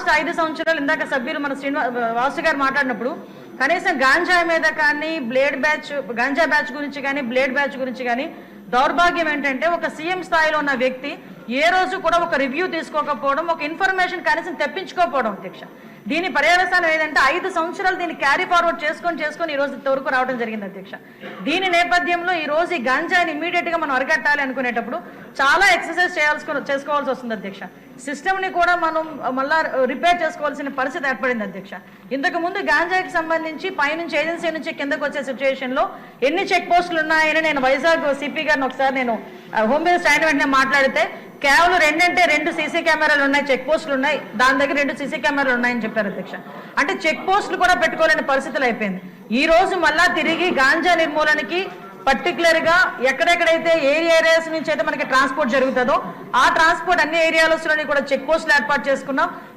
Last 5 సంవత్సరాలు ఇందాక సభ్యులు మన వాసు గారు మాట్లాడినప్పుడు కనీసం గాంజా మీద కానీ గాంజా బ్యాచ్ గురించి కానీ బ్లేడ్ బ్యాచ్ గురించి కానీ దౌర్భాగ్యం ఏంటంటే ఒక సీఎం స్థాయిలో ఉన్న వ్యక్తి ఏ రోజు కూడా ఒక రివ్యూ తీసుకోకపోవడం, ఒక ఇన్ఫర్మేషన్ కనీసం తెప్పించుకోకపోవడం అధ్యక్ష. దీని పర్యవసానం ఏదంటే 5 సంవత్సరాలు దీన్ని క్యారీ ఫార్వర్డ్ చేసుకొని ఈ రోజు ఇంతవరకు రావడం జరిగింది అధ్యక్ష. దీని నేపథ్యంలో ఈ రోజు ఈ గాంజాని ఇమీడియట్ గా మనం అరికట్టాలి అనుకునేటప్పుడు చాలా ఎక్సర్సైజ్ చేసుకోవాల్సి వస్తుంది అధ్యక్ష. సిస్టమ్ ని కూడా మనం మళ్ళా రిపేర్ చేసుకోవాల్సిన పరిస్థితి ఏర్పడింది అధ్యక్ష. ఇంతకు ముందు గాంజాకి సంబంధించి పైనుంచి ఏజెన్సీ నుంచి కిందకు వచ్చే సిచ్యువేషన్ లో ఎన్ని చెక్ పోస్టులు ఉన్నాయని నేను వైజాగ్ సిపి గారిని ఒకసారి నేను హోమ్ మినిస్టర్ అయిన వెంటనే మాట్లాడితే కేవలం 2 సీసీ కెమెరాలు ఉన్నాయి, చెక్ పోస్టులు ఉన్నాయి, దాని దగ్గర 2 సీసీ కెమెరాలు ఉన్నాయని చెప్పారు అధ్యక్ష. అంటే చెక్ పోస్టులు కూడా పెట్టుకోలేని పరిస్థితులు అయిపోయింది. ఈ రోజు మళ్ళా తిరిగి గాంజా నిర్మూలనకి పర్టికులర్ గా ఎక్కడెక్కడైతే ఏరియాస్ నుంచి అయితే మనకి ట్రాన్స్పోర్ట్ జరుగుతుందో ఆ ట్రాన్స్పోర్ట్ అన్ని ఏరియాలలోని కూడా చెక్ పోస్టులు ఏర్పాటు చేసుకున్నాం.